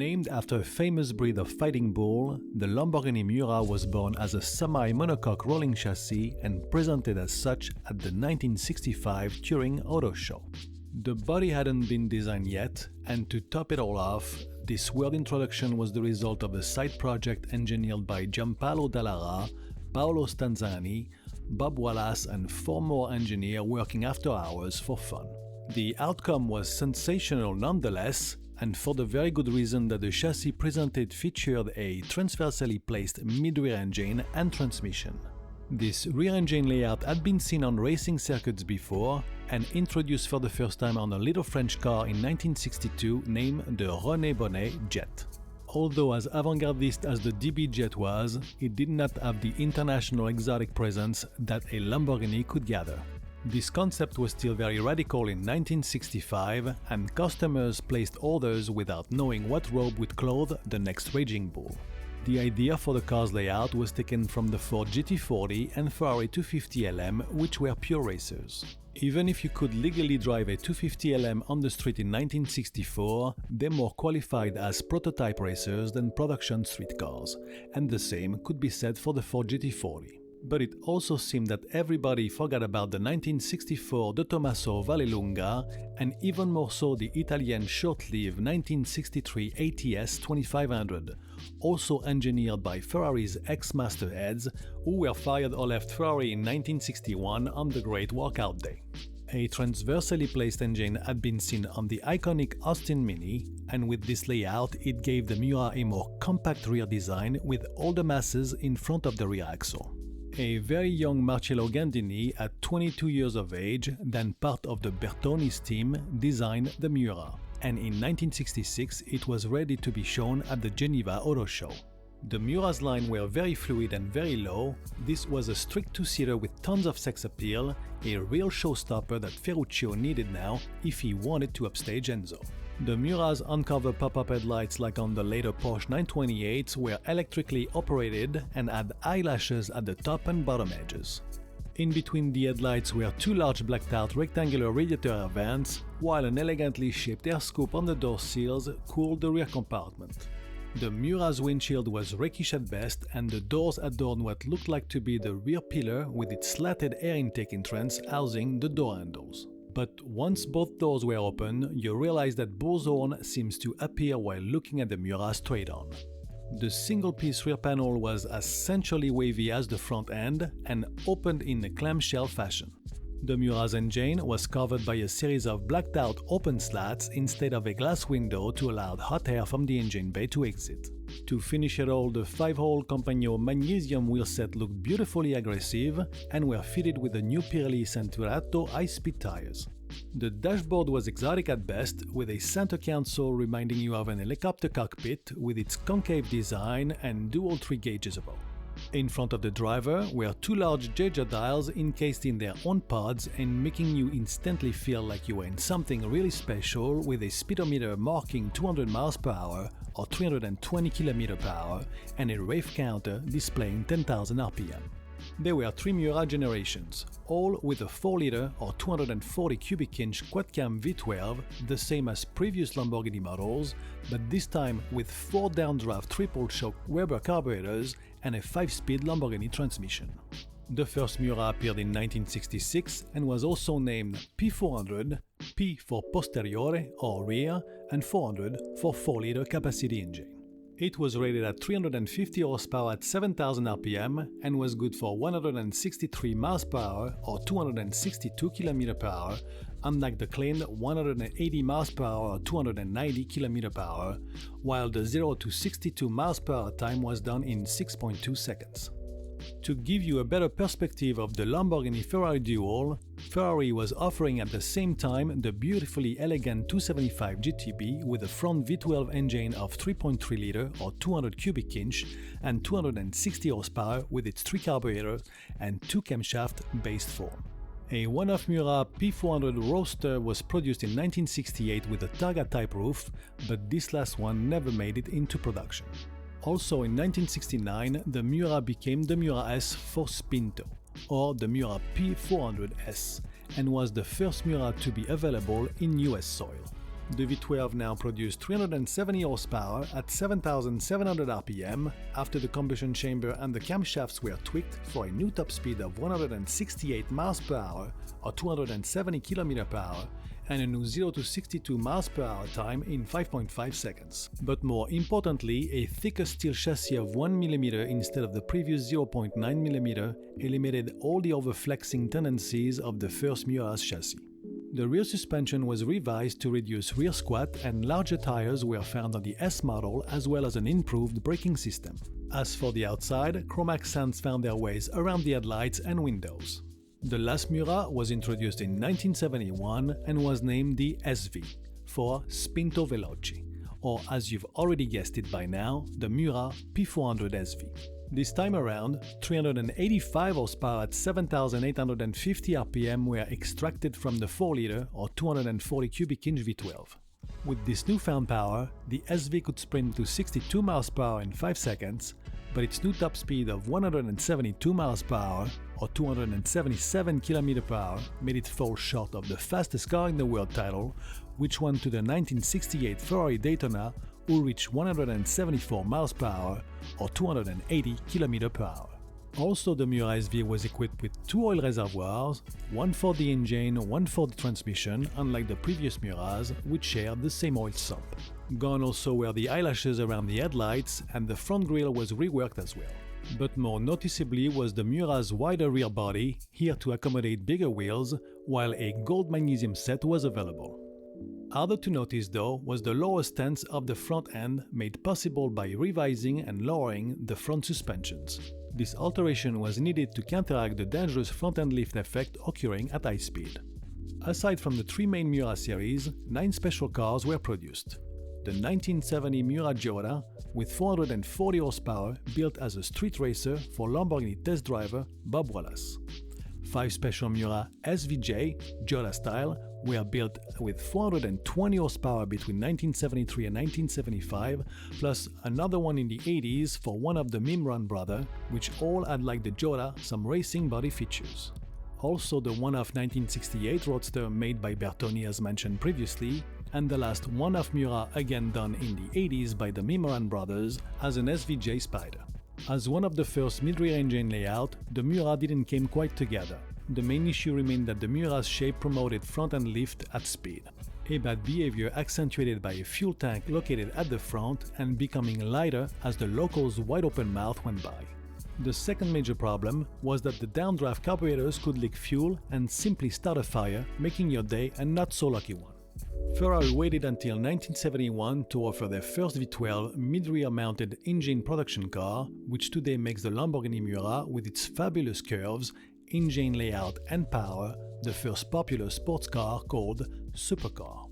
Named after a famous breed of fighting bull, the Lamborghini Miura was born as a semi-monocoque rolling chassis and presented as such at the 1965 Turin Auto Show. The body hadn't been designed yet, and to top it all off, this world introduction was the result of a side project engineered by Giampaolo Dallara, Paolo Stanzani, Bob Wallace and 4 more engineers working after hours for fun. The outcome was sensational nonetheless, and for the very good reason that the chassis presented featured a transversely placed mid-rear engine and transmission. This rear engine layout had been seen on racing circuits before and introduced for the first time on a little French car in 1962 named the René Bonnet Jet. Although as avant-gardist as the DB Jet was, it did not have the international exotic presence that a Lamborghini could gather. This concept was still very radical in 1965, and customers placed orders without knowing what robe would clothe the next Raging Bull. The idea for the car's layout was taken from the Ford GT40 and Ferrari 250LM, which were pure racers. Even if you could legally drive a 250LM on the street in 1964, they more qualified as prototype racers than production street cars, and the same could be said for the Ford GT40. But it also seemed that everybody forgot about the 1964 De Tomaso Vallelunga and even more so the Italian short-lived 1963 ATS 2500, also engineered by Ferrari's ex-master heads who were fired or left Ferrari in 1961 on the Great Walkout Day. A transversely placed engine had been seen on the iconic Austin Mini, and with this layout it gave the Miura a more compact rear design with all the masses in front of the rear axle. A very young Marcello Gandini, at 22 years of age, then part of the Bertoni's team, designed the Miura, and in 1966 it was ready to be shown at the Geneva Auto Show. The Miura's line were very fluid and very low. This was a strict two-seater with tons of sex appeal, a real showstopper that Ferruccio needed now if he wanted to upstage Enzo. The Miura's on-cover pop-up headlights like on the later Porsche 928s were electrically operated and had eyelashes at the top and bottom edges. In between the headlights were 2 large blacked-out rectangular radiator air vents, while an elegantly shaped air scoop on the door sills cooled the rear compartment. The Miura's windshield was rakish at best, and the doors adorned what looked like to be the rear pillar with its slatted air intake entrance housing the door handles. But once both doors were open, you realize that bullhorn seems to appear while looking at the Miura straight on. The single-piece rear panel was as essentially wavy as the front end and opened in a clamshell fashion. The Miura's engine was covered by a series of blacked-out open slats instead of a glass window to allow hot air from the engine bay to exit. To finish it all, the 5-hole Compagno magnesium wheelset looked beautifully aggressive and were fitted with the new Pirelli Centurato high-speed tires. The dashboard was exotic at best, with a center console reminding you of an helicopter cockpit with its concave design and dual 3 gauges above. In front of the driver were 2 large Jaeger dials encased in their own pods and making you instantly feel like you were in something really special, with a speedometer marking 200 miles per hour or 320 km per hour and a rave counter displaying 10,000 RPM. There were 3 Miura generations, all with a 4-liter or 240 cubic inch quad-cam V12, the same as previous Lamborghini models, but this time with 4 downdraft triple-shock Weber carburetors and a 5-speed Lamborghini transmission. The first Miura appeared in 1966 and was also named P400, P for posteriore or rear, and 400 for 4-liter capacity engine. It was rated at 350 horsepower at 7,000 RPM and was good for 163 miles per hour or 262 km per hour, unlike the claimed 180 miles per hour or 290 km per hour, while the 0 to 62 miles per hour time was done in 6.2 seconds. To give you a better perspective of the Lamborghini-Ferrari duel, Ferrari was offering at the same time the beautifully elegant 275 GTB with a front V12 engine of 3.3 liter or 200 cubic inch and 260 horsepower with its 3 carburetors and 2 camshaft based form. A one-off Miura P400 Roadster was produced in 1968 with a Targa-type roof, but this last one never made it into production. Also in 1969, the Miura became the Miura S for Spinto, or the Miura P400 S, and was the first Miura to be available in US soil. The V12 now produced 370 horsepower at 7,700 rpm after the combustion chamber and the camshafts were tweaked for a new top speed of 168 miles per hour or 270 km per hour and a new 0 to 62 miles per hour time in 5.5 seconds. But more importantly, a thicker steel chassis of 1 mm instead of the previous 0.9 mm eliminated all the overflexing tendencies of the first Miura's chassis. The rear suspension was revised to reduce rear squat and larger tires were found on the S model as well as an improved braking system. As for the outside, chrome accents found their ways around the headlights and windows. The last Miura was introduced in 1971 and was named the SV for Spinto Veloci, or as you've already guessed it by now, the Miura P400 SV. This time around, 385 horsepower at 7,850 rpm were extracted from the 4-liter or 240 cubic inch V12. With this newfound power, the SV could sprint to 62 miles per hour in 5 seconds, but its new top speed of 172 miles per hour or 277 km per hour made it fall short of the fastest car in the world title, which won to the 1968 Ferrari Daytona, who reached 174 miles per hour or 280 km per hour. Also, the Miura SV was equipped with 2 oil reservoirs, one for the engine, one for the transmission, unlike the previous Miuras, which shared the same oil sump. Gone also were the eyelashes around the headlights, and the front grille was reworked as well. But more noticeably was the Miura's wider rear body, here to accommodate bigger wheels, while a gold magnesium set was available. Harder to notice though was the lower stance of the front end, made possible by revising and lowering the front suspensions. This alteration was needed to counteract the dangerous front-end lift effect occurring at high speed. Aside from the 3 main Miura series, 9 special cars were produced. The 1970 Miura Giora, with 440 horsepower, built as a street racer for Lamborghini test driver Bob Wallace. 5 special Miura SVJ, Giora style, were built with 420 horsepower between 1973 and 1975, plus another one in the 80s for one of the Mimran brothers, which all had, like the Giora, some racing body features. Also the one-off 1968 Roadster made by Bertoni as mentioned previously, and the last one-off Miura again done in the 80s by the Mimran brothers as an SVJ Spider. As one of the first mid-rear engine layout, the Miura didn't come quite together. The main issue remained that the Miura's shape promoted front-end lift at speed. A bad behavior accentuated by a fuel tank located at the front and becoming lighter as the local's wide-open mouth went by. The second major problem was that the downdraft carburetors could leak fuel and simply start a fire, making your day a not-so-lucky one. Ferrari waited until 1971 to offer their first V12 mid-rear mounted engine production car, which today makes the Lamborghini Miura with its fabulous curves, engine layout and power, the first popular sports car called supercar.